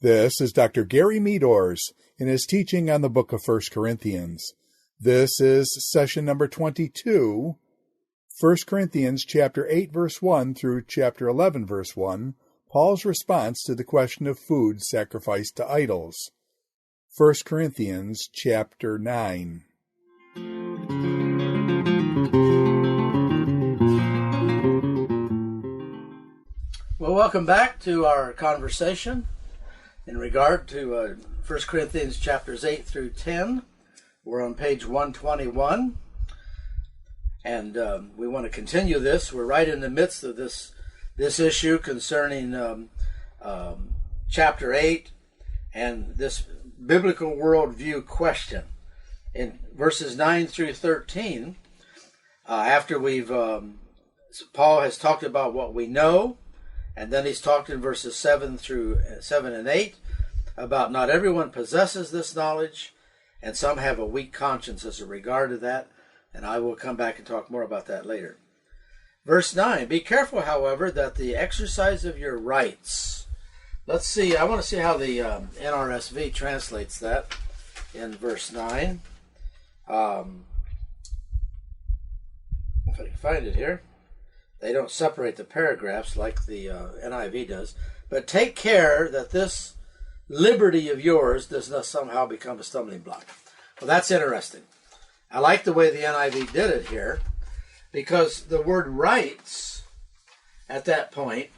This is Dr. Gary Meadors in his teaching on the book of 1 Corinthians. This is session number 22, 1 Corinthians chapter 8, verse 1 through chapter 11, verse 1, Paul's response to the question of food sacrificed to idols. 1 Corinthians chapter 9. Well, welcome back to our conversation in regard to 1 Corinthians chapters 8 through 10. We're on page 121, and we want to continue this. We're right in the midst of this issue concerning chapter 8 and this biblical worldview question. In verses 9 through 13, after Paul has talked about what we know, and then he's talked in verses 7 and 8 about not everyone possesses this knowledge, and some have a weak conscience as a regard to that, and I will come back and talk more about that later. Verse 9, be careful, however, that the exercise of your rights. Let's see, I want to see how the NRSV translates that in verse 9. If I can find it here. They don't separate the paragraphs like the NIV does. But take care that this liberty of yours does not somehow become a stumbling block. Well, that's interesting. I like the way the NIV did it here, because the word rights at that point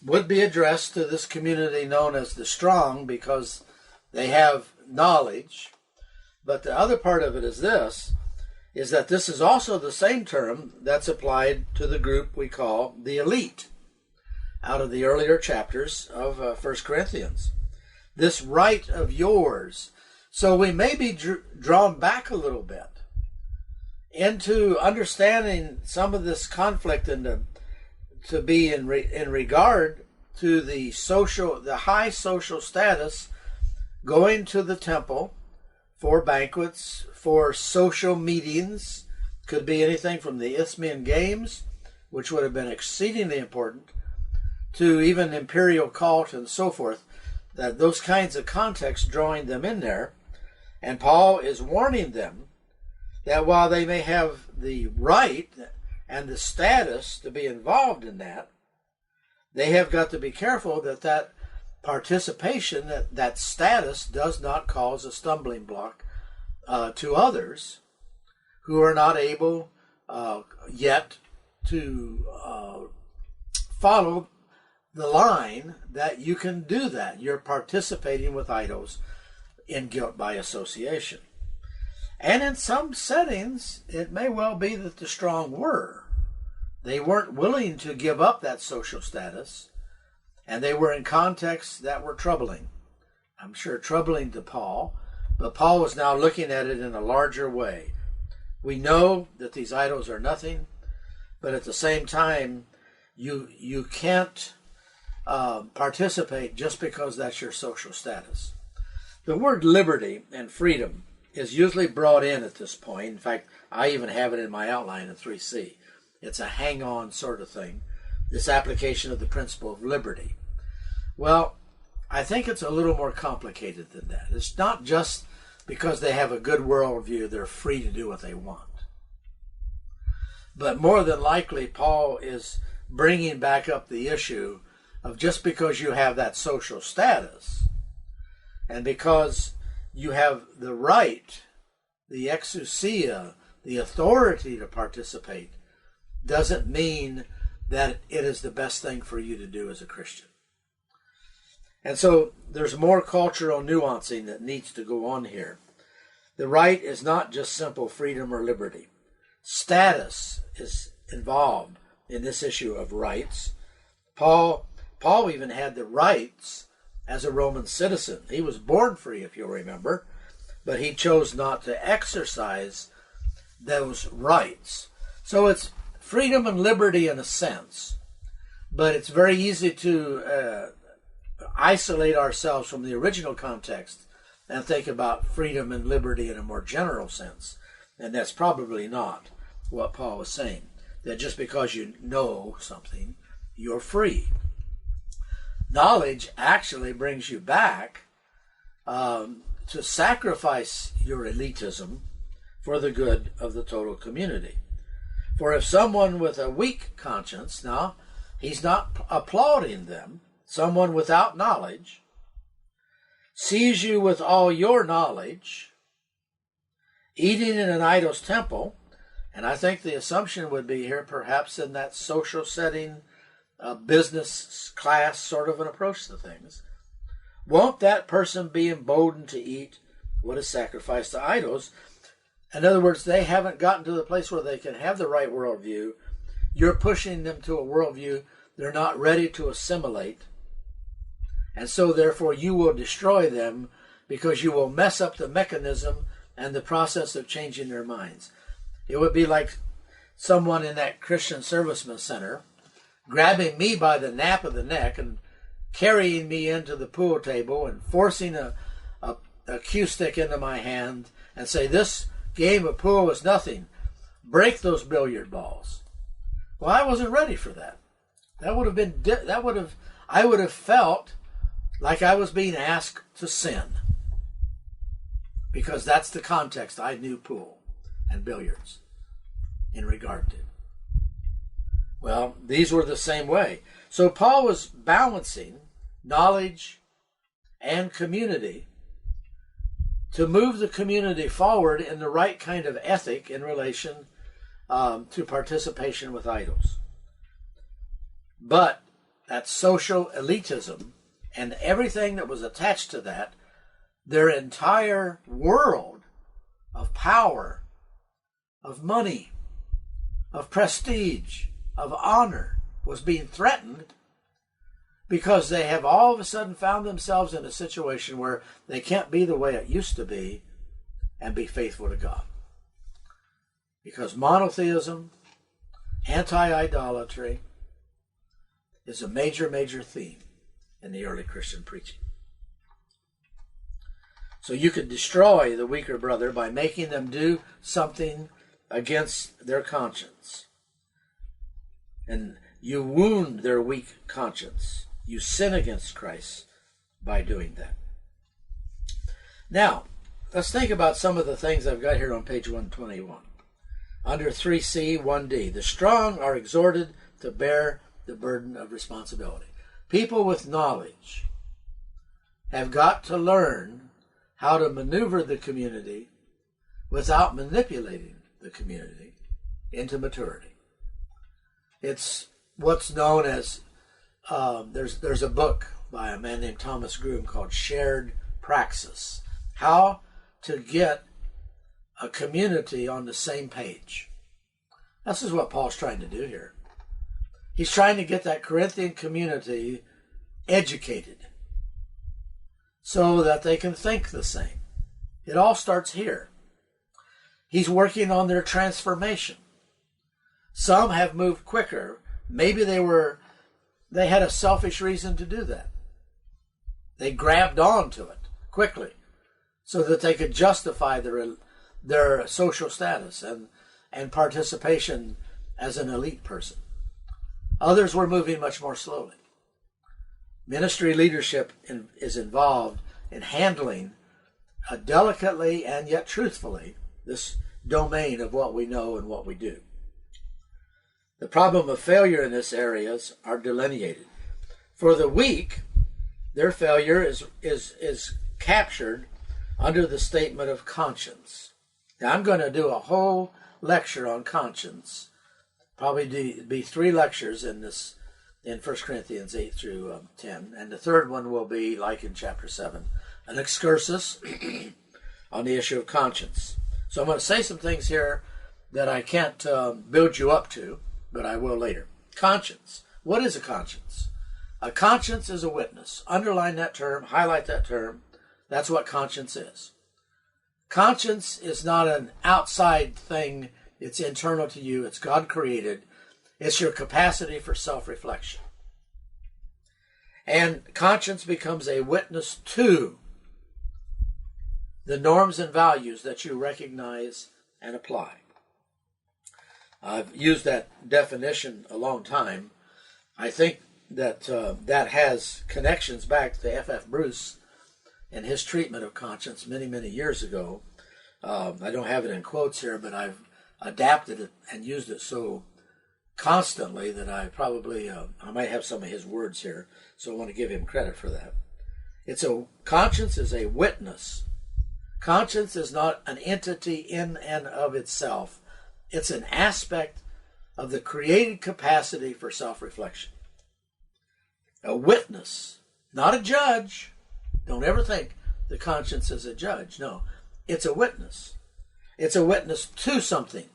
would be addressed to this community known as the strong, because they have knowledge. But the other part of it is this, is that this is also the same term that's applied to the group we call the elite out of the earlier chapters of 1 Corinthians. This right of yours. So we may be drawn back a little bit into understanding some of this conflict and to be in regard to the high social status, going to the temple for banquets, for social meetings, could be anything from the Isthmian Games, which would have been exceedingly important, to even imperial cult and so forth, that those kinds of contexts drawing them in there. And Paul is warning them that while they may have the right and the status to be involved in that, they have got to be careful that participation, that status does not cause a stumbling block to others who are not able yet to follow the line that you can do that. You're participating with idols in guilt by association. And in some settings, it may well be that the strong were. They weren't willing to give up that social status, and they were in contexts that were troubling. I'm sure troubling to Paul, but Paul was now looking at it in a larger way. We know that these idols are nothing, but at the same time, you can't participate just because that's your social status. The word liberty and freedom is usually brought in at this point. In fact, I even have it in my outline in 3C. It's a hang-on sort of thing, this application of the principle of liberty. Well, I think it's a little more complicated than that. It's not just because they have a good worldview, they're free to do what they want. But more than likely, Paul is bringing back up the issue of just because you have that social status, and because you have the right, the exousia, the authority to participate, doesn't mean that it is the best thing for you to do as a Christian. And so there's more cultural nuancing that needs to go on here. The right is not just simple freedom or liberty. Status is involved in this issue of rights. Paul even had the rights as a Roman citizen. He was born free, if you'll remember, but he chose not to exercise those rights. So it's freedom and liberty in a sense, but it's very easy to isolate ourselves from the original context and think about freedom and liberty in a more general sense. And that's probably not what Paul was saying, that just because you know something, you're free. Knowledge actually brings you back to sacrifice your elitism for the good of the total community. For if someone with a weak conscience, now he's not applauding them, someone without knowledge, sees you with all your knowledge, eating in an idol's temple, and I think the assumption would be here perhaps in that social setting, business class sort of an approach to things, won't that person be emboldened to eat what is sacrificed to idols? In other words, they haven't gotten to the place where they can have the right worldview. You're pushing them to a worldview they're not ready to assimilate. And so, therefore, you will destroy them because you will mess up the mechanism and the process of changing their minds. It would be like someone in that Christian Serviceman Center grabbing me by the nape of the neck and carrying me into the pool table and forcing a cue stick into my hand and say, "This game of pool is nothing. Break those billiard balls." Well, I wasn't ready for that. I would have felt like I was being asked to sin, because that's the context I knew pool and billiards in regard to. Well, these were the same way. So Paul was balancing knowledge and community to move the community forward in the right kind of ethic in relation to participation with idols. But that social elitism and everything that was attached to that, their entire world of power, of money, of prestige, of honor was being threatened because they have all of a sudden found themselves in a situation where they can't be the way it used to be and be faithful to God. Because monotheism, anti-idolatry, is a major, major theme in the early Christian preaching. So you could destroy the weaker brother by making them do something against their conscience. And you wound their weak conscience. You sin against Christ by doing that. Now, let's think about some of the things I've got here on page 121. Under 3C, 1D, the strong are exhorted to bear the burden of responsibility. People with knowledge have got to learn how to maneuver the community without manipulating the community into maturity. It's what's known as, there's a book by a man named Thomas Groom called Shared Praxis, how to get a community on the same page. This is what Paul's trying to do here. He's trying to get that Corinthian community educated so that they can think the same. It all starts here. He's working on their transformation. Some have moved quicker. Maybe they had a selfish reason to do that. They grabbed onto it quickly so that they could justify their social status and participation as an elite person. Others were moving much more slowly. Ministry leadership is involved in handling delicately and yet truthfully this domain of what we know and what we do. The problem of failure in this areas are delineated. For the weak, their failure is captured under the statement of conscience. Now, I'm going to do a whole lecture on conscience. Probably be 3 lectures in 1 Corinthians 8 through 10. And the third one will be, like in chapter 7, an excursus on the issue of conscience. So I'm going to say some things here that I can't build you up to, but I will later. Conscience. What is a conscience? A conscience is a witness. Underline that term, highlight that term. That's what conscience is. Conscience is not an outside thing. It's internal to you. It's God created. It's your capacity for self-reflection. And conscience becomes a witness to the norms and values that you recognize and apply. I've used that definition a long time. I think that has connections back to F.F. Bruce and his treatment of conscience many, many years ago. I don't have it in quotes here, but I've adapted it and used it so constantly that I probably, I might have some of his words here, so I want to give him credit for that. Conscience is a witness. Conscience is not an entity in and of itself. It's an aspect of the created capacity for self-reflection. A witness, not a judge. Don't ever think the conscience is a judge. No, it's a witness. It's a witness to something.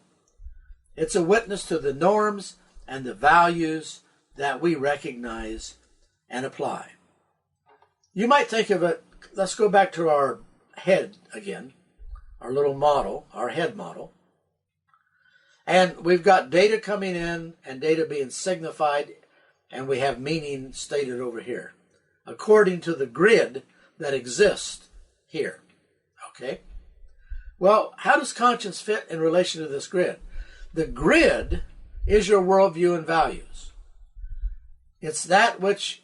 It's a witness to the norms and the values that we recognize and apply. You might think of it, let's go back to our head again, our little model, our head model. And we've got data coming in and data being signified, and we have meaning stated over here, according to the grid that exists here. Okay? Well, how does conscience fit in relation to this grid? The grid is your worldview and values. It's that which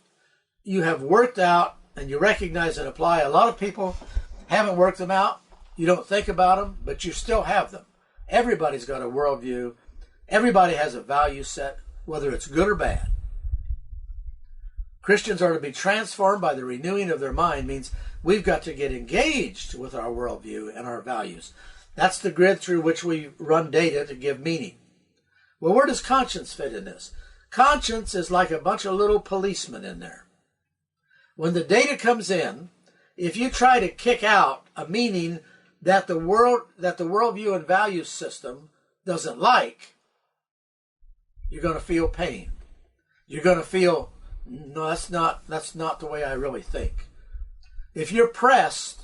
you have worked out and you recognize and apply. A lot of people haven't worked them out. You don't think about them, but you still have them. Everybody's got a worldview. Everybody has a value set, whether it's good or bad. Christians are to be transformed by the renewing of their mind, means we've got to get engaged with our worldview and our values. That's the grid through which we run data to give meaning. Well, where does conscience fit in this? Conscience is like a bunch of little policemen in there. When the data comes in, if you try to kick out a meaning that the worldview and value system doesn't like, you're going to feel pain. You're going to feel, no, that's not the way I really think. If you're pressed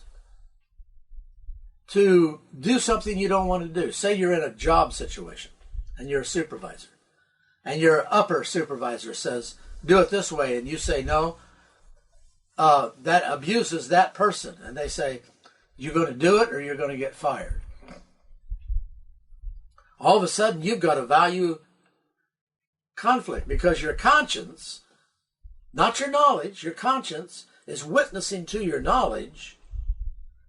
to do something you don't want to do, say you're in a job situation and you're a supervisor, and your upper supervisor says, do it this way, and you say no, that abuses that person, and they say, you're going to do it or you're going to get fired. All of a sudden, you've got a value conflict because your conscience, not your knowledge, your conscience is witnessing to your knowledge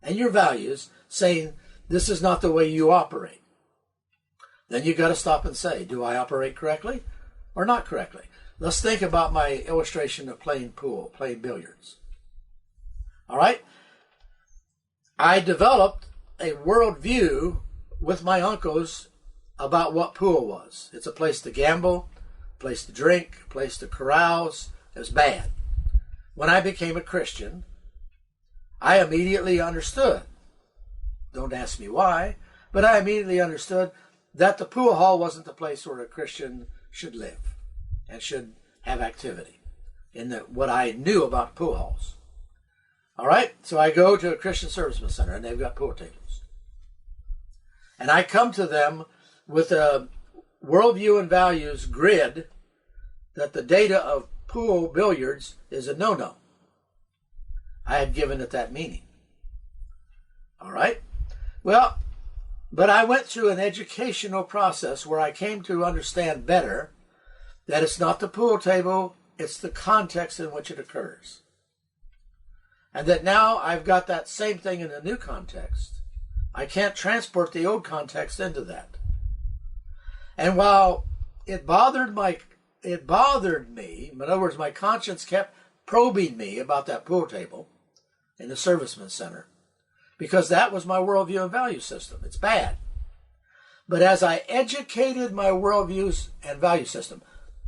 and your values, saying, this is not the way you operate. Then you've got to stop and say, do I operate correctly or not correctly? Let's think about my illustration of playing pool, playing billiards. All right? I developed a worldview with my uncles about what pool was. It's a place to gamble, a place to drink, a place to carouse. It was bad. When I became a Christian, I immediately understood. Don't ask me why, but I immediately understood that the pool hall wasn't the place where a Christian should live and should have activity in what I knew about pool halls. All right, so I go to a Christian Servicemen Center, and they've got pool tables. And I come to them with a worldview and values grid that the data of pool billiards is a no-no. I had given it that meaning. All right? Well, but I went through an educational process where I came to understand better that it's not the pool table, it's the context in which it occurs. And that now I've got that same thing in a new context. I can't transport the old context into that. And while it bothered me, in other words, my conscience kept probing me about that pool table in the Servicemen Center, because that was my worldview and value system. It's bad. But as I educated my worldviews and value system,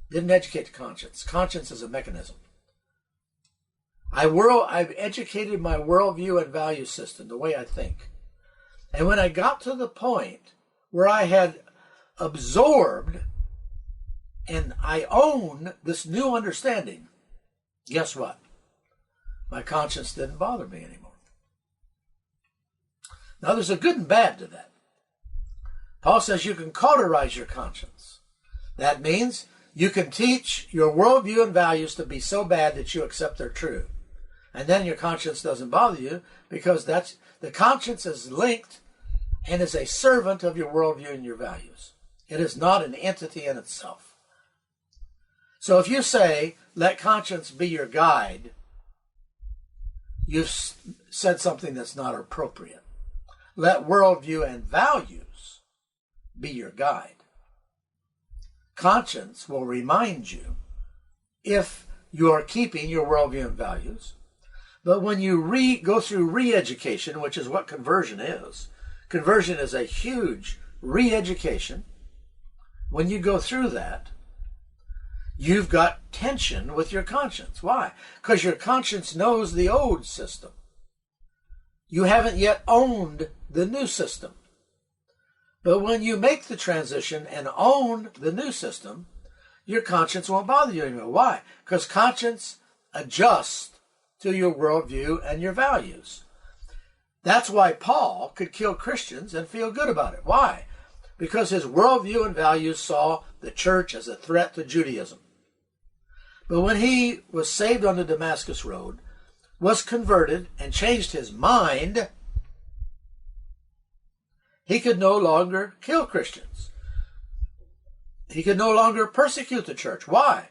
didn't educate the conscience. Conscience is a mechanism. I've educated my worldview and value system, the way I think. And when I got to the point where I had absorbed and I own this new understanding, guess what? My conscience didn't bother me anymore. Now, there's a good and bad to that. Paul says you can cauterize your conscience. That means you can teach your worldview and values to be so bad that you accept they're true. And then your conscience doesn't bother you, because the conscience is linked and is a servant of your worldview and your values. It is not an entity in itself. So if you say, let conscience be your guide, you've said something that's not appropriate. Let worldview and values be your guide. Conscience will remind you if you are keeping your worldview and values. But when you go through re-education, which is what conversion is a huge re-education. When you go through that, you've got tension with your conscience. Why? Because your conscience knows the old system. You haven't yet owned the new system. But when you make the transition and own the new system, your conscience won't bother you anymore. Why? Because conscience adjusts to your worldview and your values. That's why Paul could kill Christians and feel good about it. Why? Because his worldview and values saw the church as a threat to Judaism. But when he was saved on the Damascus Road, was converted, and changed his mind, he could no longer kill Christians. He could no longer persecute the church. Why?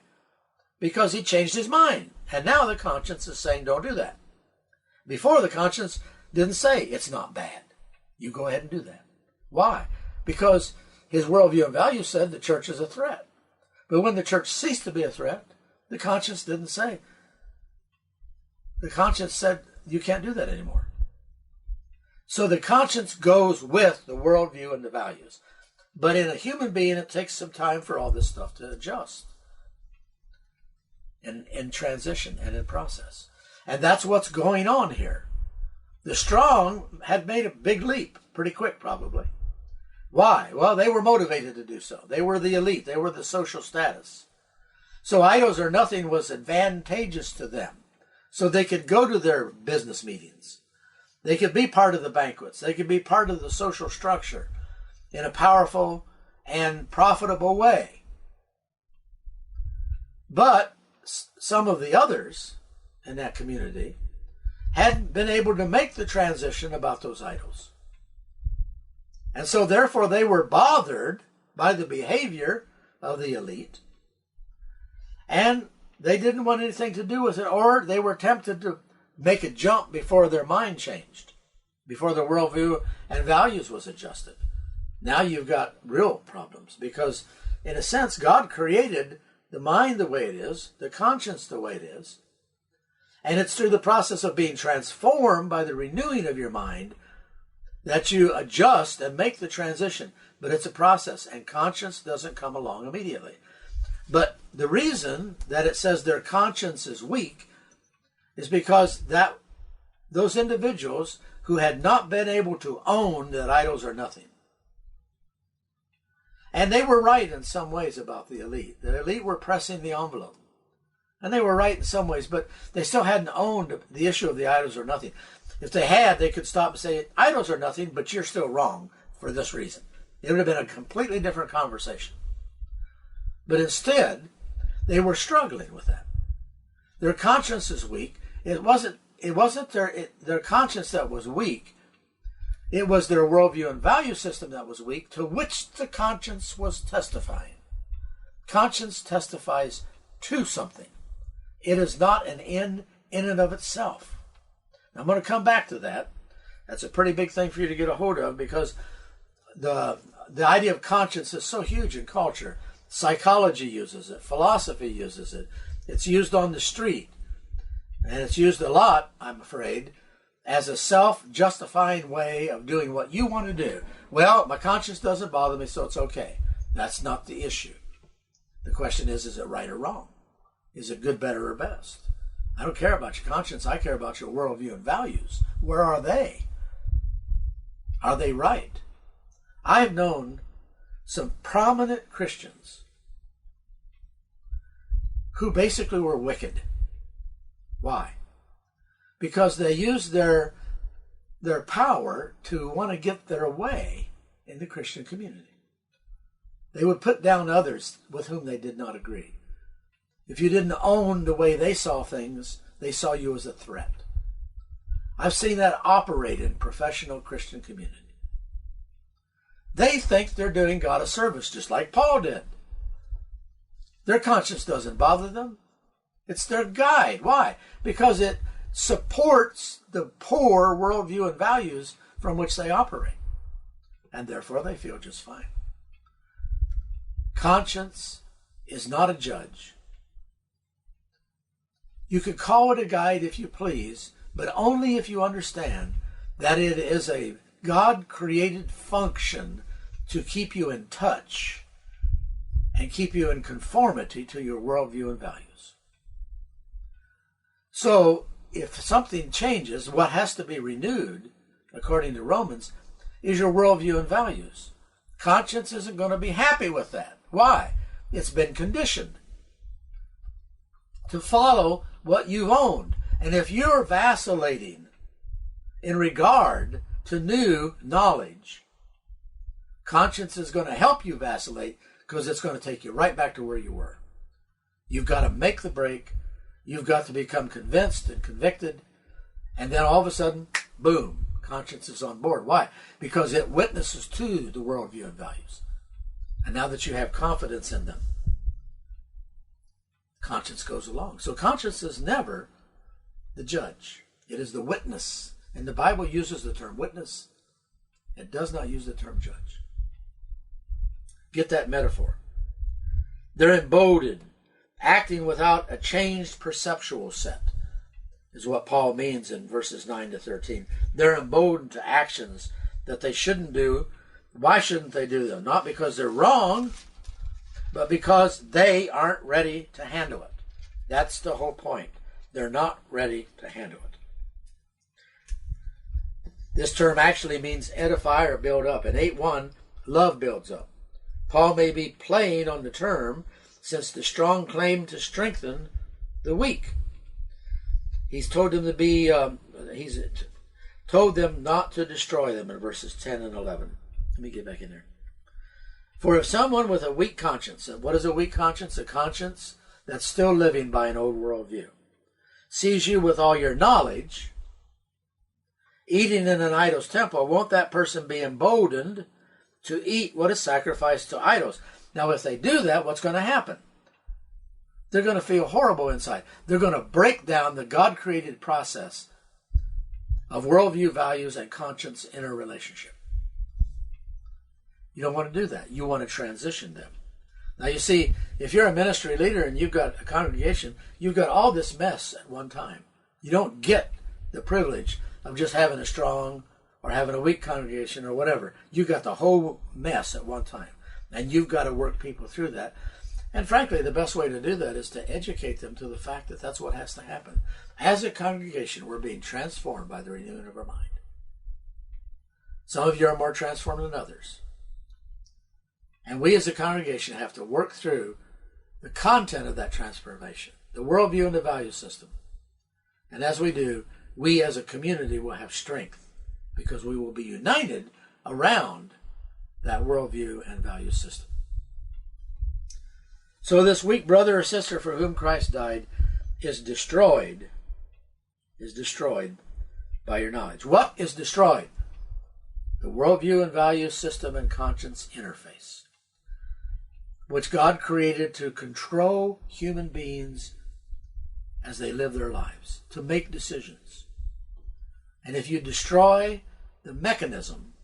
Because he changed his mind. And now the conscience is saying, don't do that. Before, the conscience didn't say, it's not bad. You go ahead and do that. Why? Because his worldview and values said the church is a threat. But when the church ceased to be a threat, the conscience didn't say. The conscience said, you can't do that anymore. So the conscience goes with the worldview and the values. But in a human being, it takes some time for all this stuff to adjust. In transition and in process. And that's what's going on here. The strong had made a big leap, pretty quick probably. Why? Well, they were motivated to do so. They were the elite. They were the social status. So idols or nothing was advantageous to them. So they could go to their business meetings. They could be part of the banquets. They could be part of the social structure in a powerful and profitable way. But some of the others in that community hadn't been able to make the transition about those idols. And so therefore they were bothered by the behavior of the elite, and they didn't want anything to do with it, or they were tempted to make a jump before their mind changed, before their worldview and values was adjusted. Now you've got real problems, because in a sense God created the mind the way it is, the conscience the way it is, and it's through the process of being transformed by the renewing of your mind that you adjust and make the transition. But it's a process, and conscience doesn't come along immediately. But the reason that it says their conscience is weak is because those individuals who had not been able to own that idols are nothing. And they were right in some ways about the elite. The elite were pressing the envelope. And they were right in some ways, but they still hadn't owned the issue of the idols are nothing. If they had, they could stop and say, idols are nothing, but you're still wrong for this reason. It would have been a completely different conversation. But instead, they were struggling with that. Their conscience is weak. It wasn't their conscience that was weak. It was their worldview and value system that was weak, to which the conscience was testifying. Conscience testifies to something. It is not an end in and of itself. Now, I'm going to come back to that. That's a pretty big thing for you to get a hold of, because the idea of conscience is so huge in culture. Psychology uses it. Philosophy uses it. It's used on the street. And it's used a lot, I'm afraid, as a self-justifying way of doing what you want to do. Well, my conscience doesn't bother me, so it's okay. That's not the issue. The question is it right or wrong? Is it good, better, or best? I don't care about your conscience. I care about your worldview and values. Where are they? Are they right? I have known some prominent Christians who basically were wicked. Why? Because they used their power to want to get their way in the Christian community. They would put down others with whom they did not agree. If you didn't own the way they saw things, they saw you as a threat. I've seen that operate in professional Christian community. They think they're doing God a service, just like Paul did. Their conscience doesn't bother them. It's their guide. Why? Because it supports the poor worldview and values from which they operate. And therefore they feel just fine. Conscience is not a judge. You could call it a guide if you please, but only if you understand that it is a God-created function to keep you in touch and keep you in conformity to your worldview and values. So, if something changes, what has to be renewed, according to Romans, is your worldview and values. Conscience isn't going to be happy with that. Why? It's been conditioned to follow what you've owned. And if you're vacillating in regard to new knowledge, conscience is going to help you vacillate because it's going to take you right back to where you were. You've got to make the break. You've got to become convinced and convicted. And then all of a sudden, boom, conscience is on board. Why? Because it witnesses to the worldview and values. And now that you have confidence in them, conscience goes along. So conscience is never the judge. It is the witness. And the Bible uses the term witness. It does not use the term judge. Get that metaphor. They're emboldened, acting without a changed perceptual set, is what Paul means in verses 9 to 13. They're emboldened to actions that they shouldn't do. Why shouldn't they do them? Not because they're wrong, but because they aren't ready to handle it. That's the whole point. They're not ready to handle it. This term actually means edify or build up. In 8:1, love builds up. Paul may be playing on the term since the strong claim to strengthen the weak. He's told them to be, he's told them not to destroy them in verses 10 and 11. Let me get back in there. For if someone with a weak conscience, and what is a weak conscience? A conscience that's still living by an old worldview, sees you with all your knowledge, eating in an idol's temple, won't that person be emboldened to eat what is sacrificed to idols? Now, if they do that, what's going to happen? They're going to feel horrible inside. They're going to break down the God-created process of worldview, values, and conscience in a relationship. You don't want to do that. You want to transition them. Now, you see, if you're a ministry leader and you've got a congregation, you've got all this mess at one time. You don't get the privilege of just having a strong or having a weak congregation or whatever. You've got the whole mess at one time. And you've got to work people through that. And frankly, the best way to do that is to educate them to the fact that that's what has to happen. As a congregation, we're being transformed by the renewing of our mind. Some of you are more transformed than others. And we as a congregation have to work through the content of that transformation, the worldview and the value system. And as we do, we as a community will have strength because we will be united around that worldview and value system. So this weak brother or sister for whom Christ died is destroyed by your knowledge. What is destroyed? The worldview and value system and conscience interface, which God created to control human beings as they live their lives, to make decisions. And if you destroy the mechanism,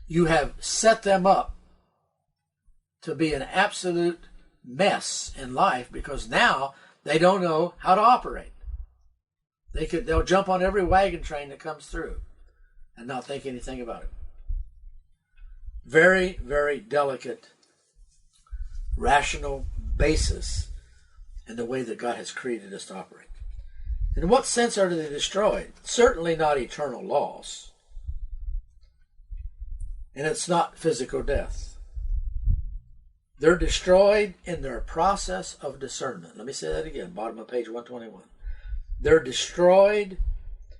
you have set them up to be an absolute mess in life because now they don't know how to operate. They'll jump on every wagon train that comes through and not think anything about it. Very, very delicate, rational basis in the way that God has created us to operate. In what sense are they destroyed? Certainly not eternal loss. And it's not physical death. They're destroyed in their process of discernment. Let me say that again, bottom of page 121. They're destroyed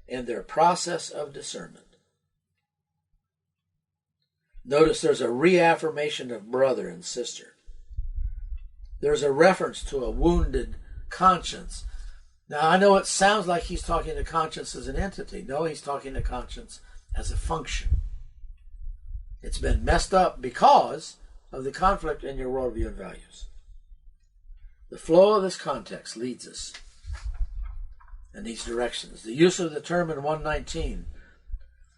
in their process of discernment. Notice there's a reaffirmation of brother and sister. There's a reference to a wounded conscience. Now, I know it sounds like he's talking to conscience as an entity. No, he's talking to conscience as a function. It's been messed up because of the conflict in your worldview and values. The flow of this context leads us in these directions. The use of the term in 119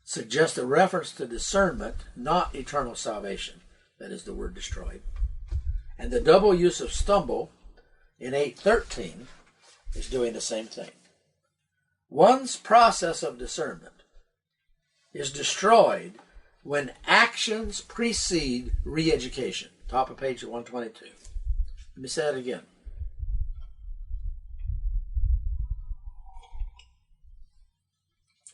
suggests a reference to discernment, not eternal salvation. That is the word destroyed. And the double use of stumble in 8:13 is doing the same thing. One's process of discernment is destroyed when actions precede re-education. Top of page 122. Let me say that again.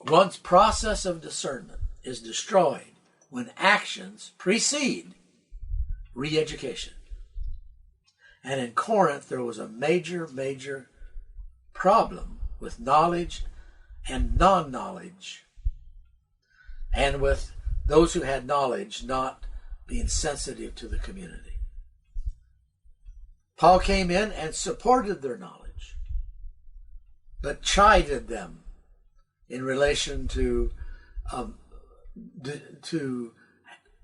One's process of discernment is destroyed when actions precede re-education. And in Corinth, there was a major problem with knowledge and non-knowledge, and with those who had knowledge not being sensitive to the community. Paul came in and supported their knowledge, but chided them in relation to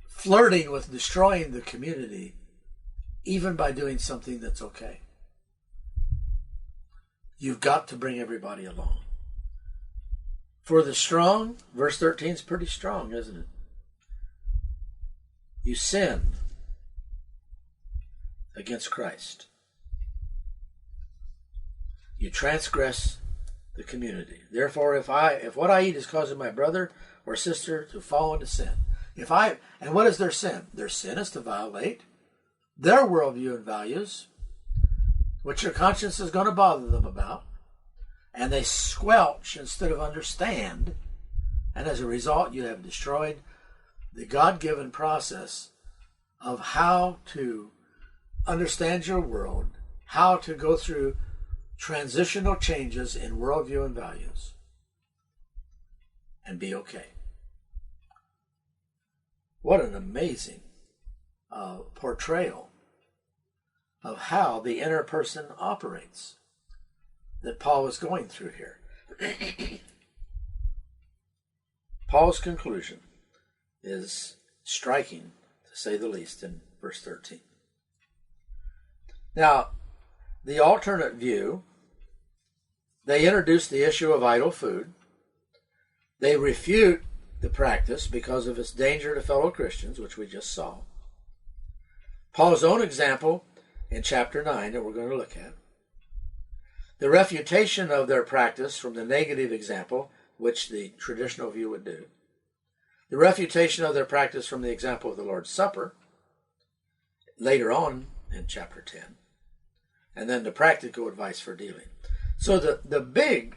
flirting with destroying the community, even by doing something that's okay. You've got to bring everybody along. For the strong, verse 13 is pretty strong, isn't it? You sin against Christ. You transgress the community. Therefore, if what I eat is causing my brother or sister to fall into sin, and what is their sin? Their sin is to violate their worldview and values, which their conscience is going to bother them about, and they squelch instead of understand, and as a result, you have destroyed the God-given process of how to understand your world, how to go through transitional changes in worldview and values, and be okay. What an amazing portrayal of how the inner person operates that Paul is going through here. Paul's conclusion is striking, to say the least, in verse 13. Now, the alternate view, they introduce the issue of idol food. They refute the practice because of its danger to fellow Christians, which we just saw. Paul's own example in chapter 9 that we're going to look at. The refutation of their practice from the negative example, which the traditional view would do. The refutation of their practice from the example of the Lord's Supper, later on in chapter 10. And then the practical advice for dealing. So the big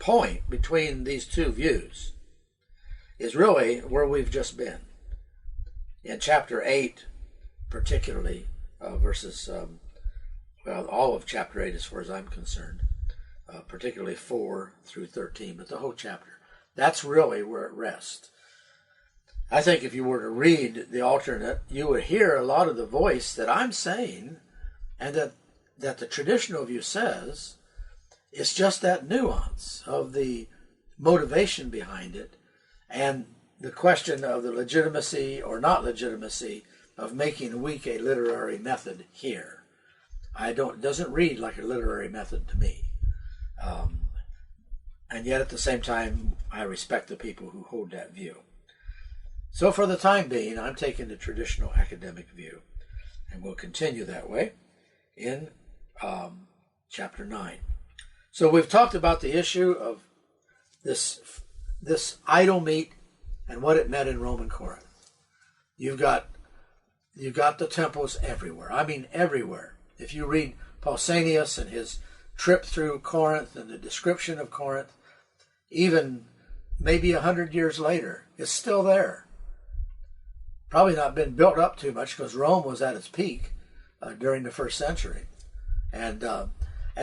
point between these two views is really where we've just been. In chapter 8, particularly, verses, all of chapter 8 as far as I'm concerned, particularly 4 through 13, but the whole chapter. That's really where it rests. I think if you were to read the alternate, you would hear a lot of the voice that I'm saying, and that the traditional view says. It's just that nuance of the motivation behind it and the question of the legitimacy or not legitimacy of making weak a literary method here. It doesn't read like a literary method to me. And yet at the same time, I respect the people who hold that view. So for the time being, I'm taking the traditional academic view, and we'll continue that way in chapter 9. So we've talked about the issue of this idol meat and what it meant in Roman Corinth. You've got the temples everywhere. I mean everywhere. If you read Pausanias and his trip through Corinth and the description of Corinth, even maybe 100 years later, it's still there. Probably not been built up too much because Rome was at its peak during the first century. And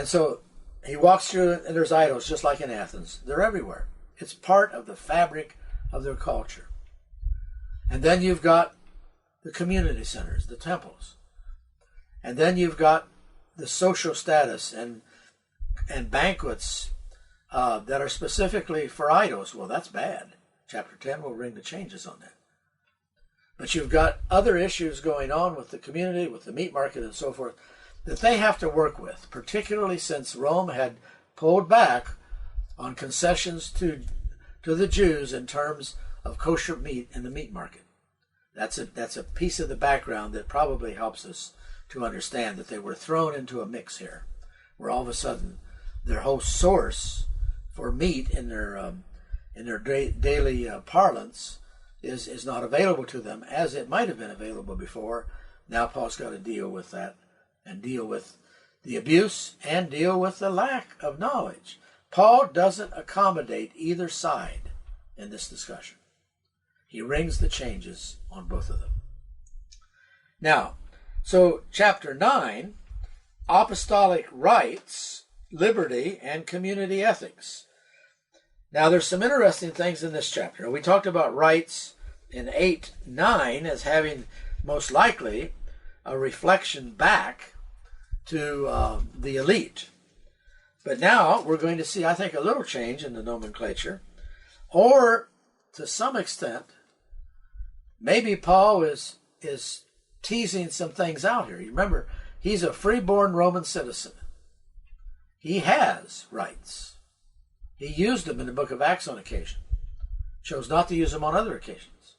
so he walks through and there's idols just like in Athens. They're everywhere. It's part of the fabric of their culture. And then you've got the community centers, the temples. And then you've got the social status and banquets that are specifically for idols. Well, that's bad. Chapter 10 will bring the changes on that. But you've got other issues going on with the community, with the meat market and so forth. that they have to work with, particularly since Rome had pulled back on concessions to the Jews in terms of kosher meat in the meat market. That's a piece of the background that probably helps us to understand that they were thrown into a mix here, where all of a sudden their whole source for meat in their daily parlance is not available to them as it might have been available before. Now Paul's got to deal with that and deal with the abuse and deal with the lack of knowledge. Paul doesn't accommodate either side in this discussion. He rings the changes on both of them. Now, so chapter 9, apostolic rights, liberty, and community ethics. Now, there's some interesting things in this chapter. We talked about rights in 8-9 as having most likely a reflection back to the elite. But now we're going to see, I think, a little change in the nomenclature, or to some extent, maybe Paul is teasing some things out here. You remember, he's a freeborn Roman citizen. He has rights. He used them in the book of Acts on occasion. Chose not to use them on other occasions.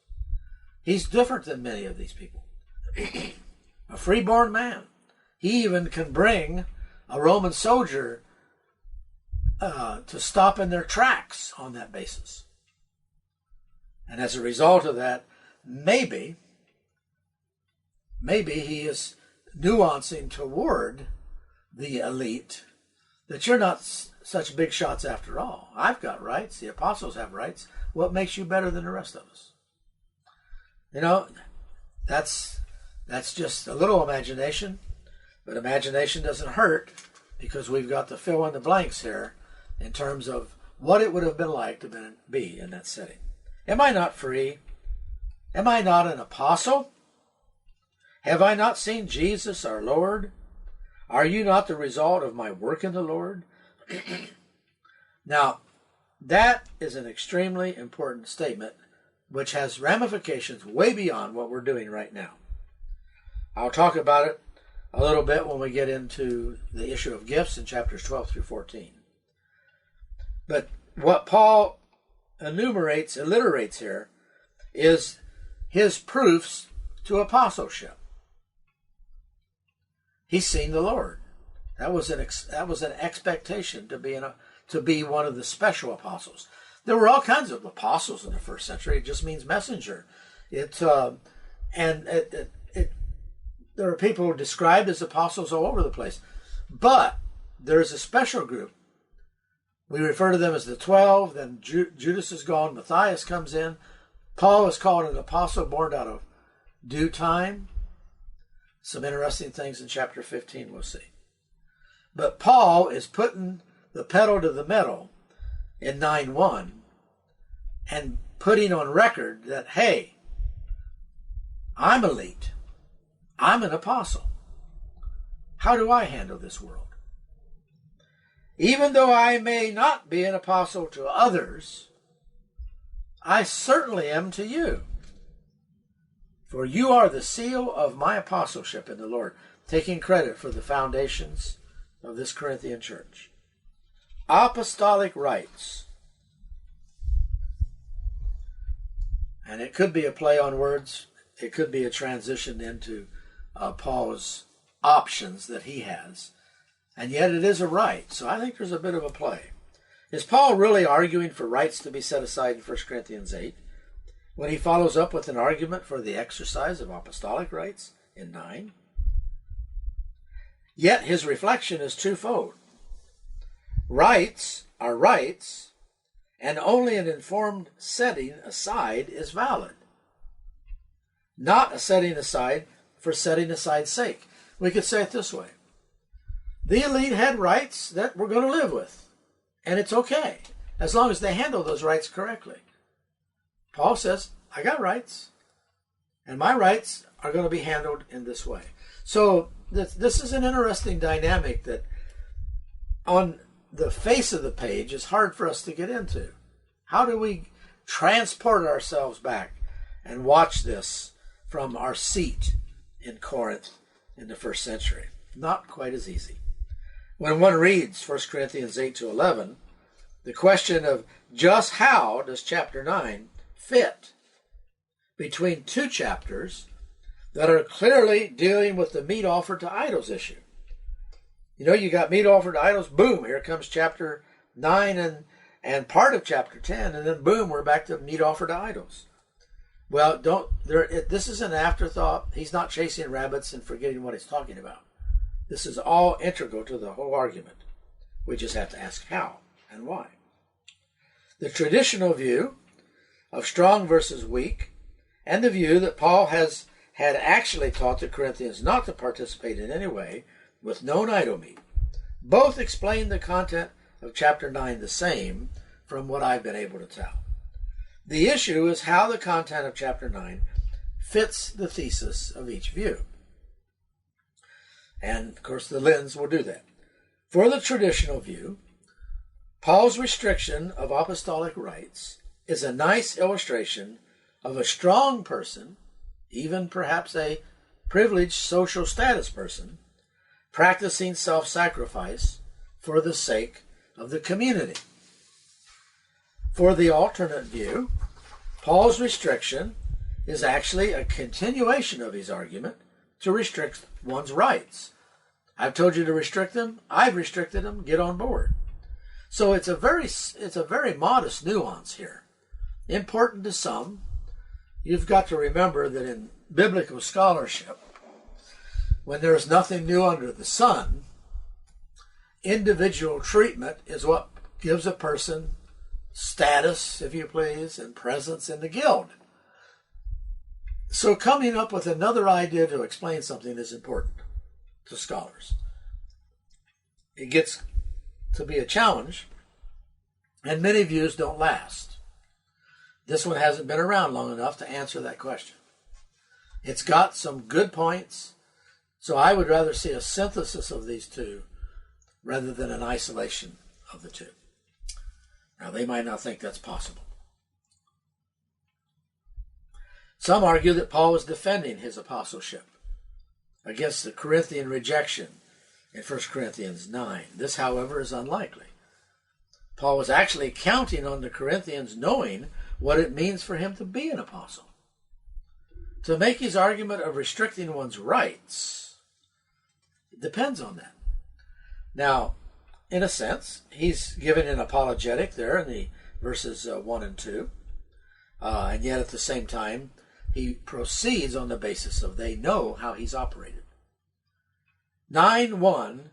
He's different than many of these people. A freeborn man. He even can bring a Roman soldier to stop in their tracks on that basis. And as a result of that, maybe he is nuancing toward the elite that you're not such big shots after all. I've got rights. The apostles have rights. What makes you better than the rest of us? You know, that's just a little imagination, but imagination doesn't hurt because we've got to fill in the blanks here in terms of what it would have been like to be in that setting. Am I not free? Am I not an apostle? Have I not seen Jesus our Lord? Are you not the result of my work in the Lord? Now, that is an extremely important statement which has ramifications way beyond what we're doing right now. I'll talk about it a little bit when we get into the issue of gifts in chapters 12 through 14. But what Paul alliterates here is his proofs to apostleship. He's seen the Lord. That was an expectation to be one of the special apostles. There were all kinds of apostles in the first century. It just means messenger. There are people described as apostles all over the place. But there is a special group. We refer to them as the 12. Then Judas is gone. Matthias comes in. Paul is called an apostle born out of due time. Some interesting things in chapter 15 we'll see. But Paul is putting the pedal to the metal in 9:1 and putting on record that, hey, I'm elite. I'm an apostle. How do I handle this world? Even though I may not be an apostle to others, I certainly am to you. For you are the seal of my apostleship in the Lord, taking credit for the foundations of this Corinthian church. Apostolic rights. And it could be a play on words. It could be a transition into Paul's options that he has. And yet it is a right. So I think there's a bit of a play. Is Paul really arguing for rights to be set aside in 1 Corinthians 8 when he follows up with an argument for the exercise of apostolic rights in 9? Yet his reflection is twofold. Rights are rights, and only an informed setting aside is valid. Not a setting aside for setting aside's sake. We could say it this way. The elite had rights that we're going to live with, and it's okay, as long as they handle those rights correctly. Paul says, I got rights, and my rights are going to be handled in this way. So this is an interesting dynamic that on the face of the page is hard for us to get into. How do we transport ourselves back and watch this from our seat in Corinth in the first century? not quite as easy. When one reads 1 Corinthians 8 to 11, the question of just how does chapter 9 fit between two chapters that are clearly dealing with the meat offered to idols issue. You know, you got meat offered to idols, boom, here comes chapter 9 and part of chapter 10, and then boom, we're back to meat offered to idols. Well, this is an afterthought. He's not chasing rabbits and forgetting what he's talking about. This is all integral to the whole argument. We just have to ask how and why. The traditional view of strong versus weak, and the view that Paul had actually taught the Corinthians not to participate in any way with known idol meat, both explain the content of chapter 9 the same from what I've been able to tell. The issue is how the content of chapter 9 fits the thesis of each view. And, of course, the lens will do that. For the traditional view, Paul's restriction of apostolic rights is a nice illustration of a strong person, even perhaps a privileged social status person, practicing self-sacrifice for the sake of the community. For the alternate view, Paul's restriction is actually a continuation of his argument to restrict one's rights. I've told you to restrict them. I've restricted them. Get on board. So it's a very modest nuance here. Important to some. You've got to remember that in biblical scholarship, when there's nothing new under the sun, individual treatment is what gives a person status, if you please, and presence in the guild. So coming up with another idea to explain something is important to scholars. It gets to be a challenge, and many views don't last. This one hasn't been around long enough to answer that question. It's got some good points, so I would rather see a synthesis of these two rather than an isolation of the two. Now, they might not think that's possible. Some argue that Paul was defending his apostleship against the Corinthian rejection in 1 Corinthians 9. This, however, is unlikely. Paul was actually counting on the Corinthians knowing what it means for him to be an apostle. To make his argument of restricting one's rights, it depends on that. Now, in a sense, he's given an apologetic there in the verses 1 and 2. And yet at the same time, he proceeds on the basis of they know how he's operated. 9:1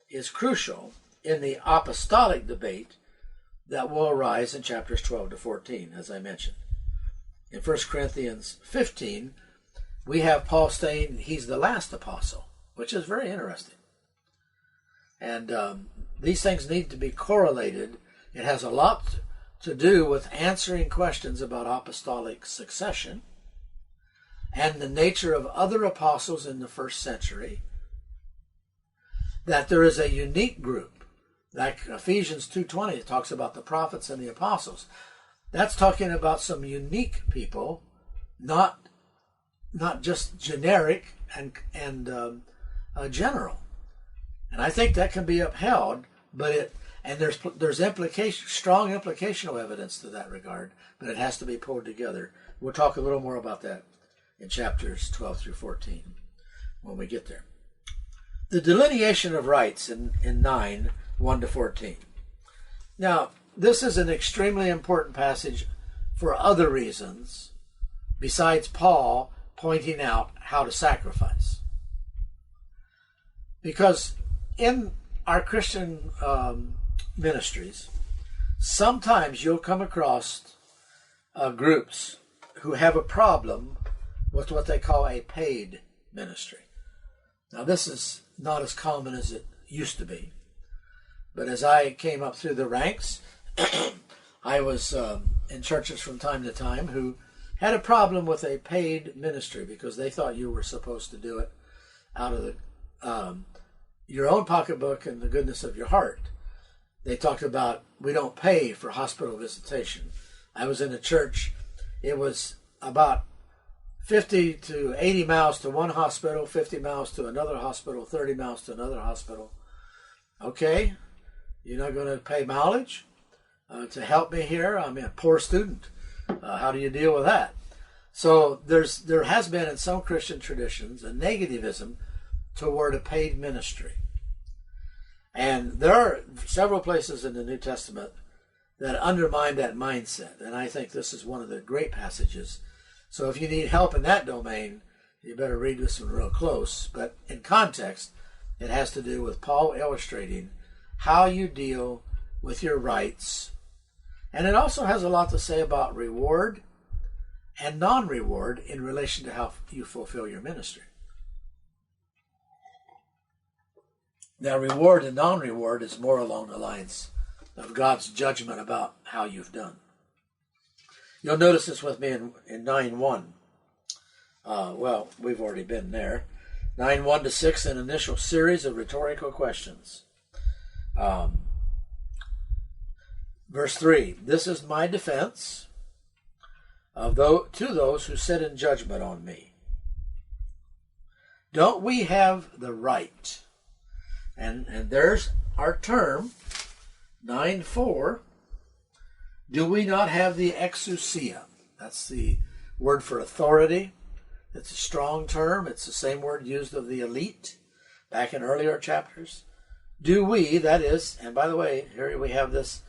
is crucial in the apostolic debate that will arise in chapters 12 to 14, as I mentioned. In 1 Corinthians 15, we have Paul saying he's the last apostle, which is very interesting. And these things need to be correlated. It has a lot to do with answering questions about apostolic succession and the nature of other apostles in the first century, that there is a unique group, like Ephesians 2:20, it talks about the prophets and the apostles. That's talking about some unique people, not just generic and general. And I think that can be upheld, but there's strong implicational evidence to that regard, but it has to be pulled together. We'll talk a little more about that in chapters 12 through 14 when we get there. The delineation of rights in 9, 1 to 14. Now, this is an extremely important passage for other reasons besides Paul pointing out how to sacrifice. Because in our Christian ministries, sometimes you'll come across groups who have a problem with what they call a paid ministry. Now, this is not as common as it used to be. But as I came up through the ranks, I was in churches from time to time who had a problem with a paid ministry because they thought you were supposed to do it out of your own pocketbook and the goodness of your heart. They talked about, we don't pay for hospital visitation. I was in a church, it was about 50 to 80 miles to one hospital, 50 miles to another hospital, 30 miles to another hospital. Okay, you're not going to pay mileage to help me here? I'm a poor student. How do you deal with that? So there has been in some Christian traditions a negativism toward a paid ministry. And there are several places in the New Testament that undermine that mindset. And I think this is one of the great passages. So if you need help in that domain, you better read this one real close. But in context, it has to do with Paul illustrating how you deal with your rights. And it also has a lot to say about reward and non-reward in relation to how you fulfill your ministry. Now, reward and non-reward is more along the lines of God's judgment about how you've done. You'll notice this with me in 9:1. Well, we've already been there. 9:1 to 6, an initial series of rhetorical questions. Verse 3, this is my defense to those who sit in judgment on me. Don't we have the right? And there's our term, 9:4. Do we not have the exousia? That's the word for authority. It's a strong term. It's the same word used of the elite back in earlier chapters. Do we, that is, and by the way, here we have this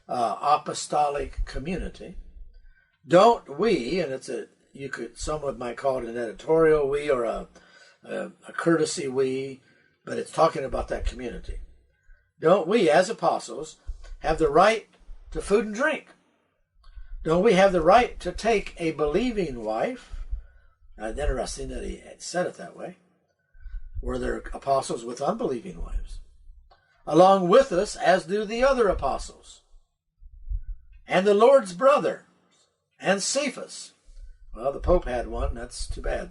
apostolic community. Don't we, and someone might call it an editorial we or a courtesy we, but it's talking about that community. Don't we, as apostles, have the right to food and drink? Don't we have the right to take a believing wife? It's interesting that he said it that way. Were there apostles with unbelieving wives? Along with us, as do the other apostles. And the Lord's brother, and Cephas. Well, the Pope had one. That's too bad.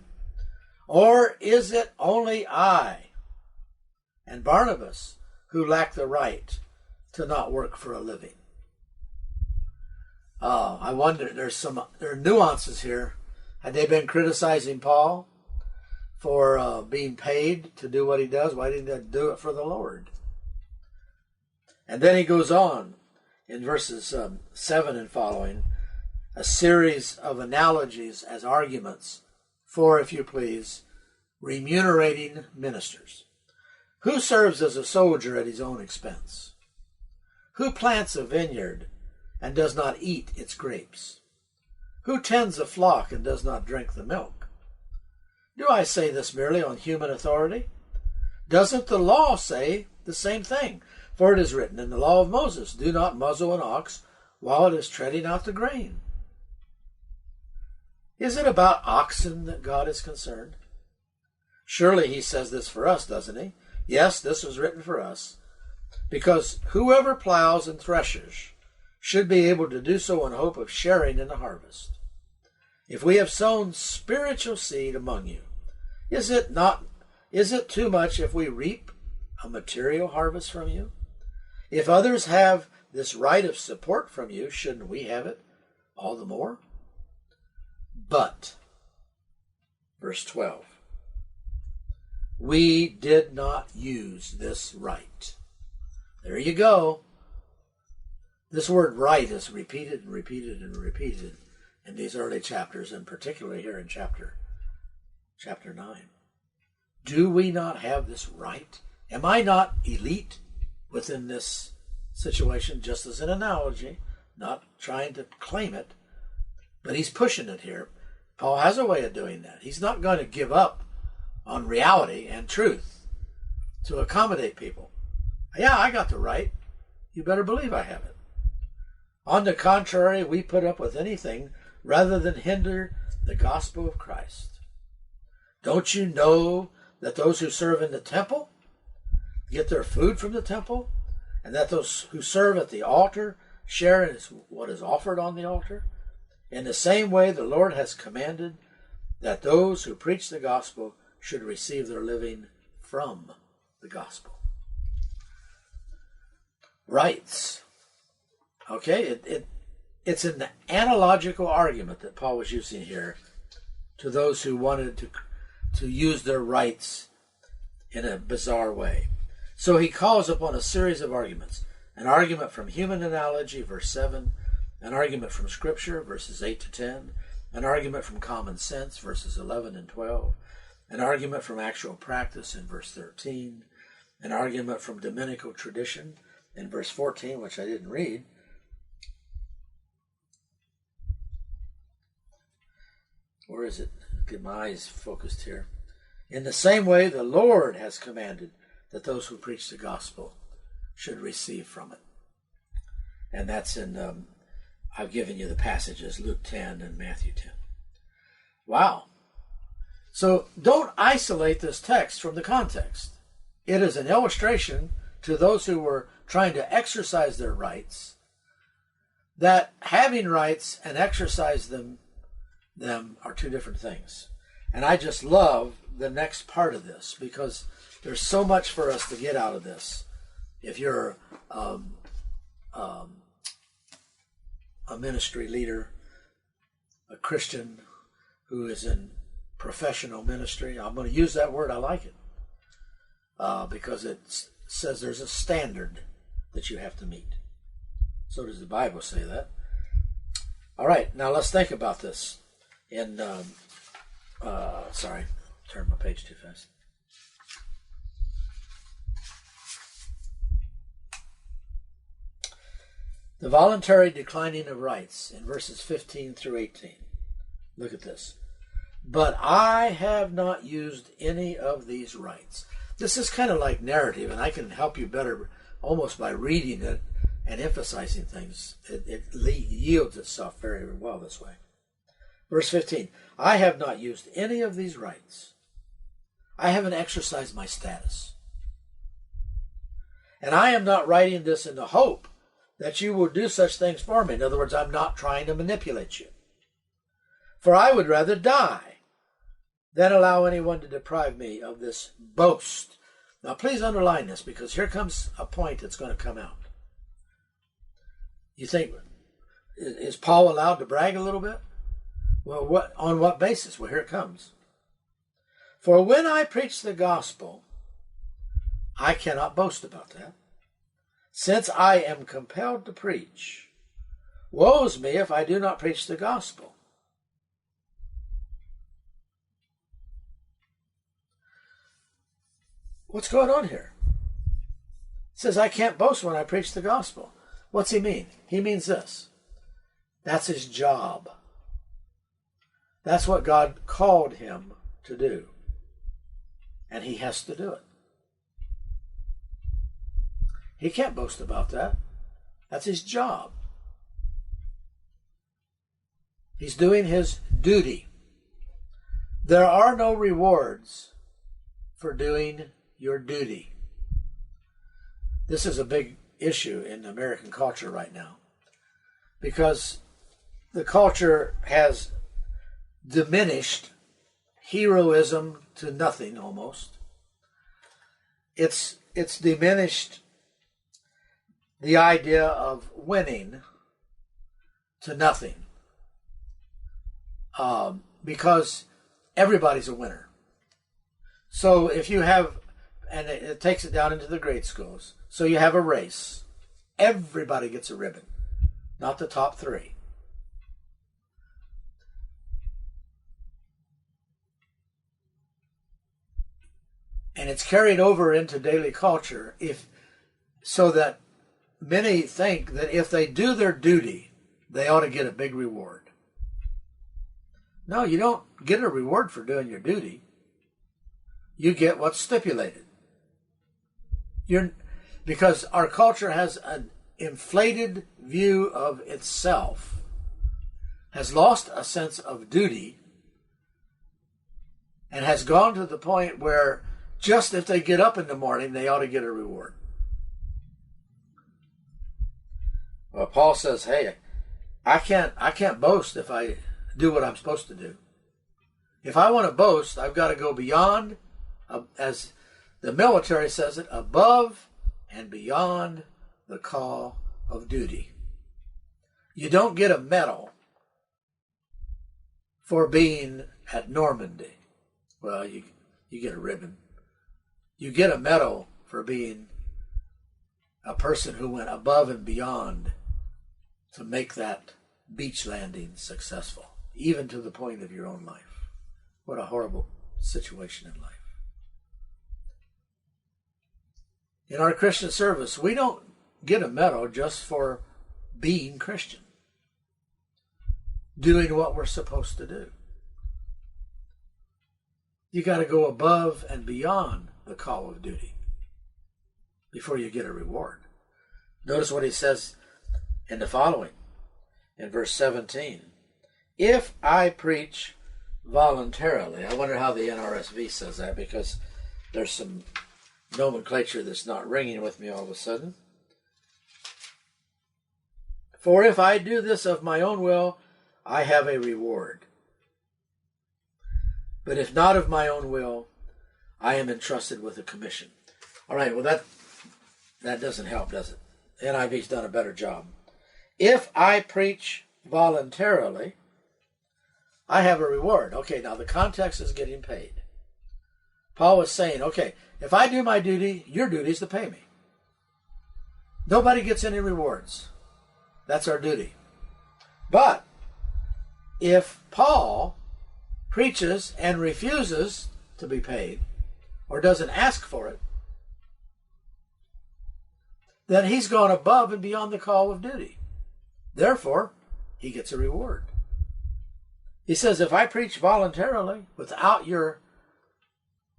Or is it only I and Barnabas who lack the right to not work for a living? I wonder, there are nuances here. Had they been criticizing Paul for being paid to do what he does? Why didn't they do it for the Lord? And then he goes on in verses 7 and following, a series of analogies as arguments for, if you please, remunerating ministers. Who serves as a soldier at his own expense? Who plants a vineyard and does not eat its grapes? Who tends a flock and does not drink the milk? Do I say this merely on human authority? Doesn't the law say the same thing? For it is written in the law of Moses, do not muzzle an ox while it is treading out the grain. Is it about oxen that God is concerned? Surely he says this for us, doesn't he? Yes, this was written for us. Because whoever plows and threshes should be able to do so in hope of sharing in the harvest. If we have sown spiritual seed among you, is it too much if we reap a material harvest from you? If others have this right of support from you, shouldn't we have it all the more? But, verse 12, we did not use this right. There you go. This word right is repeated and repeated and repeated in these early chapters, and particularly here in chapter 9. Do we not have this right? Am I not elite within this situation, just as an analogy, not trying to claim it, but he's pushing it here. Paul has a way of doing that. He's not going to give up on reality and truth to accommodate people. Yeah, I got the right. You better believe I have it. On the contrary, we put up with anything rather than hinder the gospel of Christ. Don't you know that those who serve in the temple get their food from the temple, and that those who serve at the altar share in what is offered on the altar? In the same way, the Lord has commanded that those who preach the gospel should receive their living from the gospel. Rights. Okay, it's an analogical argument that Paul was using here to those who wanted to use their rights in a bizarre way. So he calls upon a series of arguments. An argument from human analogy, verse 7. An argument from Scripture, verses 8 to 10. An argument from common sense, verses 11 and 12. An argument from actual practice in verse 13. An argument from Dominical tradition in verse 14, which I didn't read. Where is it? Get my eyes focused here. In the same way, the Lord has commanded that those who preach the gospel should receive from it. And that's in, I've given you the passages, Luke 10 and Matthew 10. Wow. So don't isolate this text from the context. It is an illustration to those who were trying to exercise their rights that having rights and exercise them are two different things. And I just love the next part of this because there's so much for us to get out of this. If you're a ministry leader, a Christian who is in professional ministry, I'm going to use that word, I like it, because it says there's a standard that you have to meet. So does the Bible say that. All right, now let's think about this. Sorry, turned my page too fast. The voluntary declining of rights in verses 15 through 18. Look at this. But I have not used any of these rights. This is kind of like narrative, and I can help you better almost by reading it and emphasizing things. It yields itself very well this way. Verse 15. I have not used any of these rights. I haven't exercised my status. And I am not writing this in the hope that you will do such things for me. In other words, I'm not trying to manipulate you. For I would rather die than allow anyone to deprive me of this boast. Now please underline this, because here comes a point that's going to come out. You think, is Paul allowed to brag a little bit? Well, on what basis? Well, here it comes. For when I preach the gospel, I cannot boast about that, since I am compelled to preach. Woe's me if I do not preach the gospel. What's going on here? It says I can't boast when I preach the gospel. What's he mean? He means this. That's his job. That's what God called him to do. And he has to do it. He can't boast about that. That's his job. He's doing his duty. There are no rewards for doing your duty. This is a big issue in American culture right now, because the culture has diminished heroism to nothing almost. It's diminished the idea of winning to nothing, because everybody's a winner. So if you have, and it takes it down into the grade schools, so you have a race, everybody gets a ribbon, not the top three. And it's carried over into daily culture, so that many think that if they do their duty, they ought to get a big reward. No, you don't get a reward for doing your duty. You get what's stipulated. Because our culture has an inflated view of itself, has lost a sense of duty, and has gone to the point where just if they get up in the morning, they ought to get a reward. Well, Paul says, hey, I can't boast if I do what I'm supposed to do. If I want to boast, I've got to go beyond, as the military says it, above and beyond the call of duty. You don't get a medal for being at Normandy. Well, you get a ribbon. You get a medal for being a person who went above and beyond to make that beach landing successful, even to the point of your own life. What a horrible situation in life. In our Christian service, we don't get a medal just for being Christian, doing what we're supposed to do. You got to go above and beyond the call of duty before you get a reward. Notice what he says in the following, in verse 17. If I preach voluntarily, I wonder how the NRSV says that, because there's some nomenclature that's not ringing with me all of a sudden. For if I do this of my own will, I have a reward. But if not of my own will, I am entrusted with a commission. All right, well, that doesn't help, does it? NIV's done a better job. If I preach voluntarily, I have a reward. Okay, now the context is getting paid. Paul was saying, okay, if I do my duty, your duty is to pay me. Nobody gets any rewards. That's our duty. But if Paul preaches and refuses to be paid, or doesn't ask for it, then he's gone above and beyond the call of duty. Therefore, he gets a reward. He says, if I preach voluntarily without your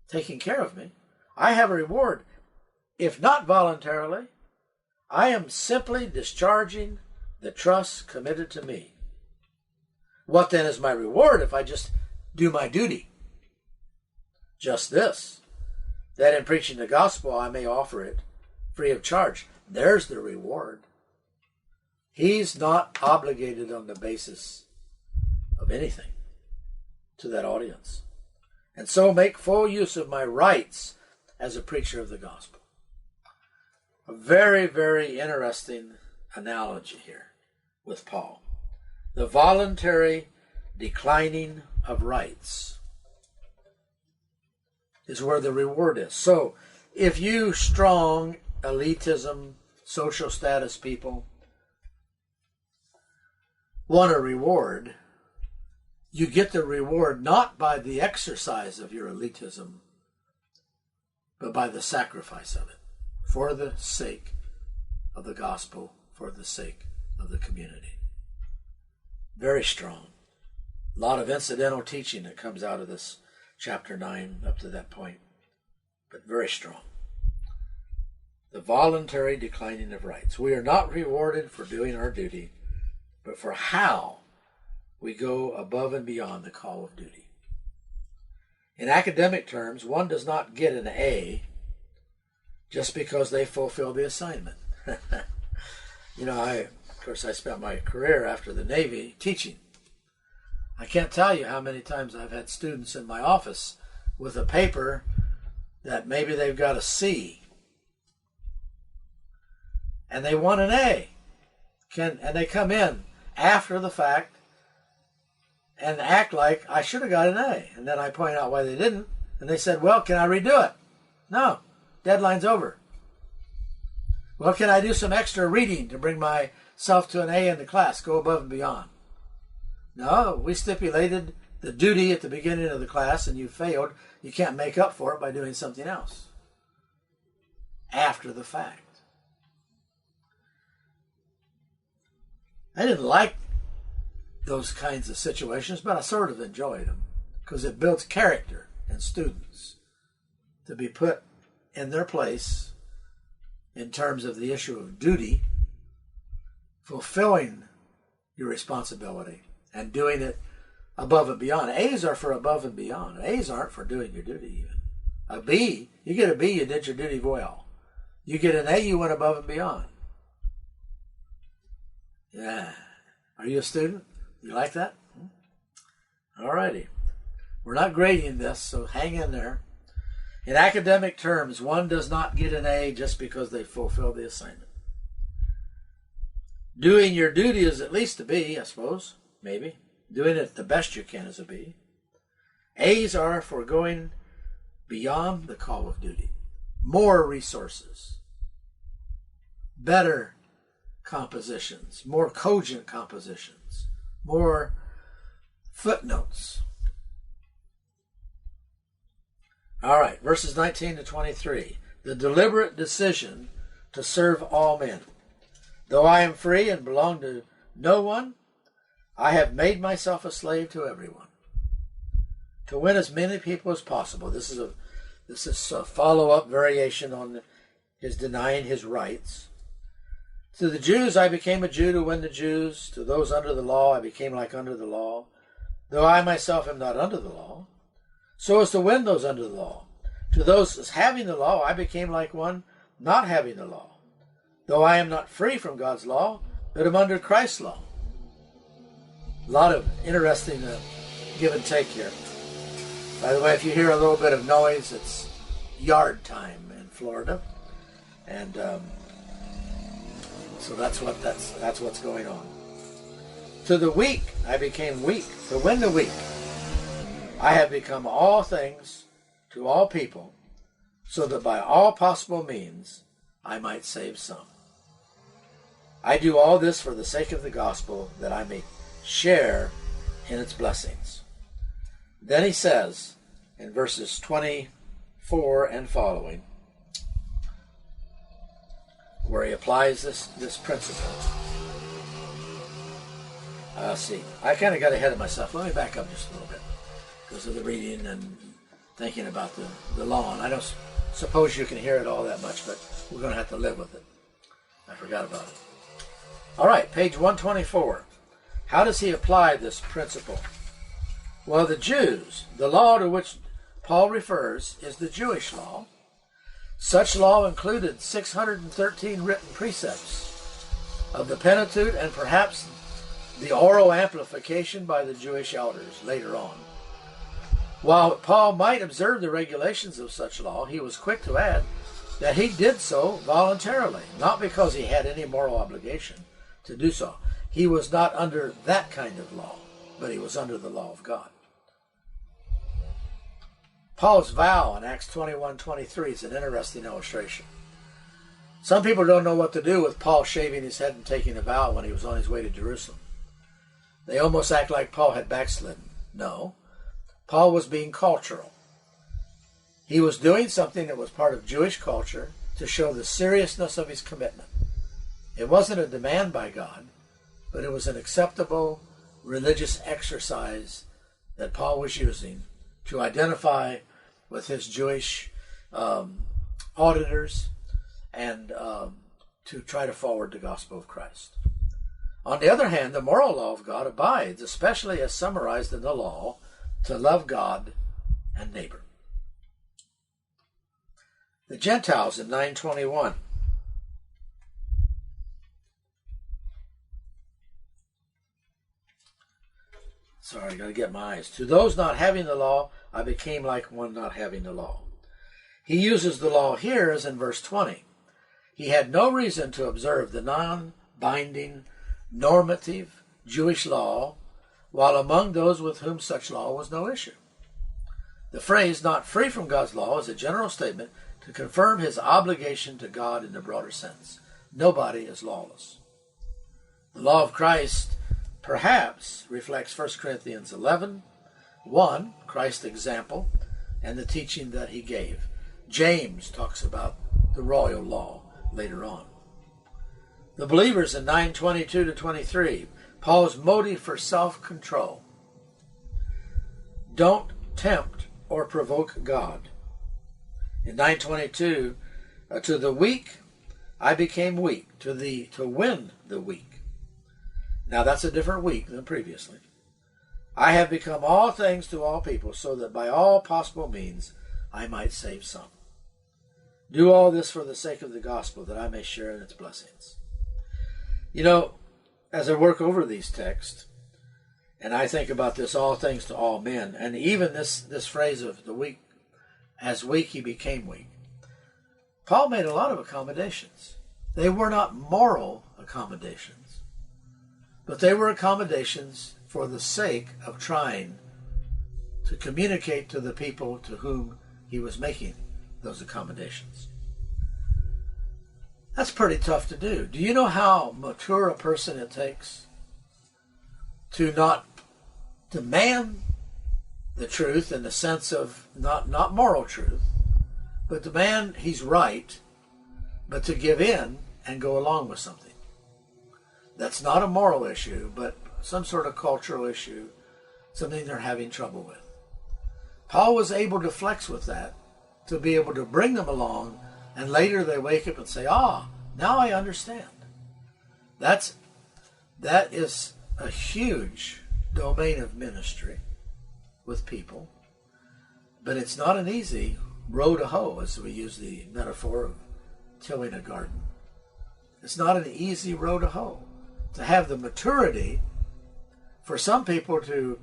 taking care of me, I have a reward. If not voluntarily, I am simply discharging the trust committed to me. What then is my reward if I just do my duty? Just this, that in preaching the gospel I may offer it free of charge. There's the reward. He's not obligated on the basis of anything to that audience. And so make full use of my rights as a preacher of the gospel. A very, very interesting analogy here with Paul. The voluntary declining of rights is where the reward is. So if you strong elitism, social status people want a reward, you get the reward not by the exercise of your elitism, but by the sacrifice of it, for the sake of the gospel, for the sake of the community. Very strong. A lot of incidental teaching that comes out of this chapter 9 up to that point, but very strong. The voluntary declining of rights. We are not rewarded for doing our duty, but for how we go above and beyond the call of duty. In academic terms, one does not get an A just because they fulfill the assignment. I spent my career after the Navy teaching. I can't tell you how many times I've had students in my office with a paper that maybe they've got a C and they want an A. And they come in after the fact and act like I should have got an A. And then I point out why they didn't. And they said, well, can I redo it? No, deadline's over. Well, can I do some extra reading to bring myself to an A in the class, go above and beyond? No, we stipulated the duty at the beginning of the class and you failed. You can't make up for it by doing something else after the fact. I didn't like those kinds of situations, but I sort of enjoyed them because it builds character in students to be put in their place in terms of the issue of duty, fulfilling your responsibility and doing it above and beyond. A's are for above and beyond. A's aren't for doing your duty even. A B, you get a B, you did your duty well. You get an A, you went above and beyond. Yeah. Are you a student? You like that? All righty. We're not grading this, so hang in there. In academic terms, one does not get an A just because they fulfill the assignment. Doing your duty is at least a B, I suppose. Maybe. Doing it the best you can is a B. A's are for going beyond the call of duty. More resources, better compositions, more cogent compositions, more footnotes. All right, verses 19 to 23. The deliberate decision to serve all men. Though I am free and belong to no one, I have made myself a slave to everyone, to win as many people as possible. This is a follow-up variation on his denying his rights. To the Jews I became a Jew to win the Jews. To those under the law I became like under the law, though I myself am not under the law, so as to win those under the law. To those having the law I became like one not having the law, though I am not free from God's law, but am under Christ's law. A lot of interesting give and take here. By the way, if you hear a little bit of noise, it's yard time in Florida, and so that's what's going on. To the weak I became weak, to win the weak. I have become all things to all people, so that by all possible means I might save some. I do all this for the sake of the gospel, that I may share in its blessings. Then he says in verses 24 and following, where he applies this principle. See, I kind of got ahead of myself. Let me back up just a little bit because of the reading and thinking about the law. And I don't suppose you can hear it all that much, but we're going to have to live with it. I forgot about it. All right, page 124. How does he apply this principle? Well, the Jews, the law to which Paul refers, is the Jewish law. Such law included 613 written precepts of the Pentateuch and perhaps the oral amplification by the Jewish elders later on. While Paul might observe the regulations of such law, he was quick to add that he did so voluntarily, not because he had any moral obligation to do so. He was not under that kind of law, but he was under the law of God. Paul's vow in Acts 21:23 is an interesting illustration. Some people don't know what to do with Paul shaving his head and taking a vow when he was on his way to Jerusalem. They almost act like Paul had backslidden. No, Paul was being cultural. He was doing something that was part of Jewish culture to show the seriousness of his commitment. It wasn't a demand by God, but it was an acceptable religious exercise that Paul was using to identify with his Jewish auditors and to try to forward the gospel of Christ. On the other hand, the moral law of God abides, especially as summarized in the law, to love God and neighbor. The Gentiles in 9:21. Sorry, I got to get my eyes. To those not having the law, I became like one not having the law. He uses the law here as in verse 20. He had no reason to observe the non-binding, normative Jewish law, while among those with whom such law was no issue. The phrase, not free from God's law, is a general statement to confirm his obligation to God in the broader sense. Nobody is lawless. The law of Christ perhaps reflects 1 Corinthians 11:1, Christ's example, and the teaching that he gave. James talks about the royal law later on. The believers in 9:22 to 23, Paul's motive for self-control. Don't tempt or provoke God. In 9:22, to the weak I became weak, to win the weak. Now that's a different weak than previously. I have become all things to all people, so that by all possible means I might save some. Do all this for the sake of the gospel, that I may share in its blessings. You know, as I work over these texts, and I think about this, all things to all men, and even this phrase of the weak, as weak he became weak, Paul made a lot of accommodations. They were not moral accommodations, but they were accommodations for the sake of trying to communicate to the people to whom he was making those accommodations. That's pretty tough to do. Do you know how mature a person it takes to not demand the truth in the sense of not moral truth, but demand he's right, but to give in and go along with something? That's not a moral issue, but some sort of cultural issue, something they're having trouble with. Paul was able to flex with that, to be able to bring them along, and later they wake up and say, now I understand. That is a huge domain of ministry with people, but it's not an easy row to hoe, as we use the metaphor of tilling a garden. It's not an easy row to hoe. To have the maturity for some people to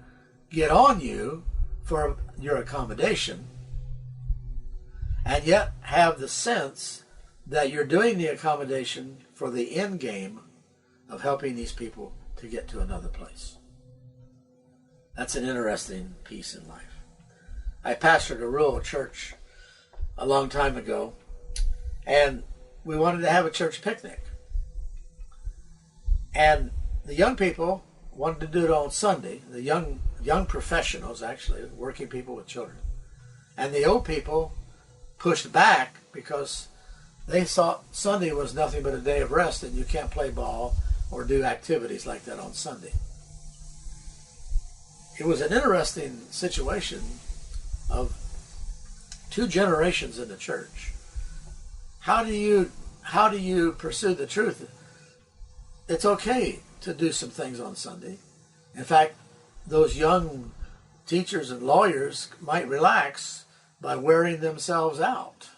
get on you for your accommodation, and yet have the sense that you're doing the accommodation for the end game of helping these people to get to another place. That's an interesting piece in life. I pastored a rural church a long time ago, and we wanted to have a church picnic. And the young people wanted to do it on Sunday, the young professionals, actually, working people with children. And the old people pushed back because they thought Sunday was nothing but a day of rest, and you can't play ball or do activities like that on Sunday. It was an interesting situation of two generations in the church. How do you pursue the truth? It's okay to do some things on Sunday. In fact, those young teachers and lawyers might relax by wearing themselves out,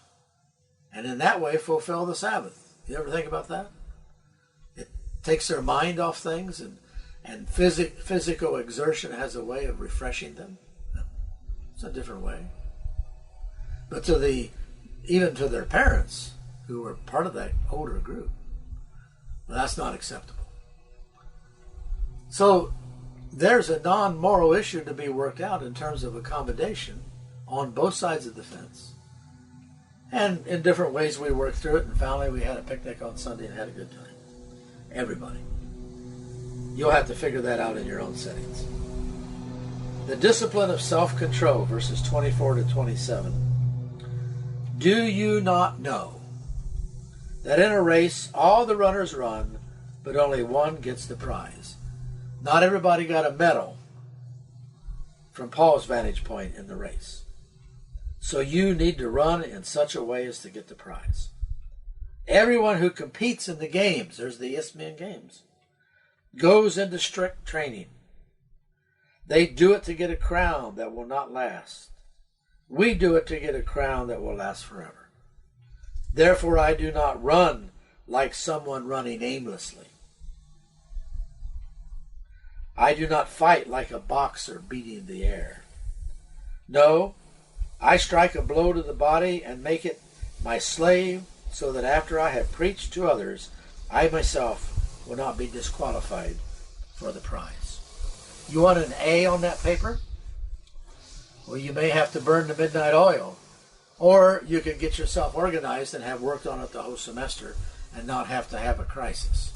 and in that way fulfill the Sabbath. You ever think about that? It takes their mind off things, and physical exertion has a way of refreshing them. It's a different way. But even to their parents, who were part of that older group, well, that's not acceptable. So there's a non-moral issue to be worked out in terms of accommodation on both sides of the fence. And in different ways we worked through it, and finally we had a picnic on Sunday and had a good time. Everybody. You'll have to figure that out in your own settings. The discipline of self-control, verses 24 to 27. Do you not know that in a race all the runners run, but only one gets the prize? Not everybody got a medal from Paul's vantage point in the race. So you need to run in such a way as to get the prize. Everyone who competes in the games, there's the Isthmian Games, goes into strict training. They do it to get a crown that will not last. We do it to get a crown that will last forever. Therefore I do not run like someone running aimlessly. I do not fight like a boxer beating the air. No, I strike a blow to the body and make it my slave, so that after I have preached to others, I myself will not be disqualified for the prize. You want an A on that paper? Well, you may have to burn the midnight oil. Or you can get yourself organized and have worked on it the whole semester and not have to have a crisis.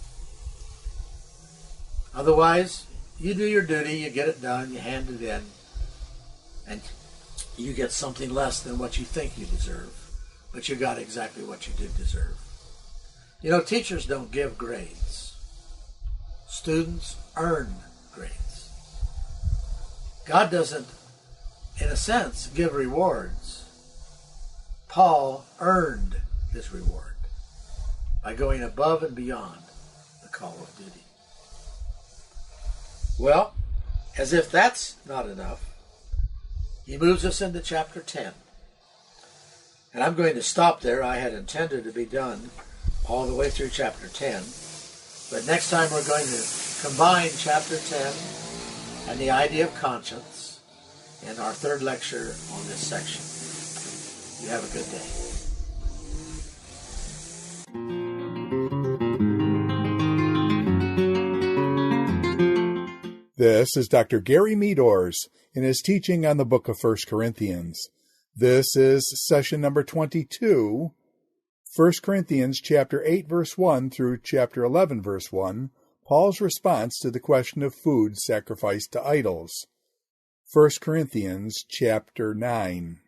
Otherwise, you do your duty, you get it done, you hand it in, and you get something less than what you think you deserve. But you got exactly what you did deserve. You know, teachers don't give grades. Students earn grades. God doesn't, in a sense, give rewards. Paul earned his reward by going above and beyond the call of duty. Well, as if that's not enough, he moves us into chapter 10. And I'm going to stop there. I had intended to be done all the way through chapter 10. But next time we're going to combine chapter 10 and the idea of conscience in our third lecture on this section. You have a good day. This is Dr. Gary Meadors in his teaching on the book of 1 Corinthians. This is session number 22, 1 Corinthians chapter 8, verse 1 through chapter 11, verse 1, Paul's response to the question of food sacrificed to idols. 1 Corinthians chapter 9.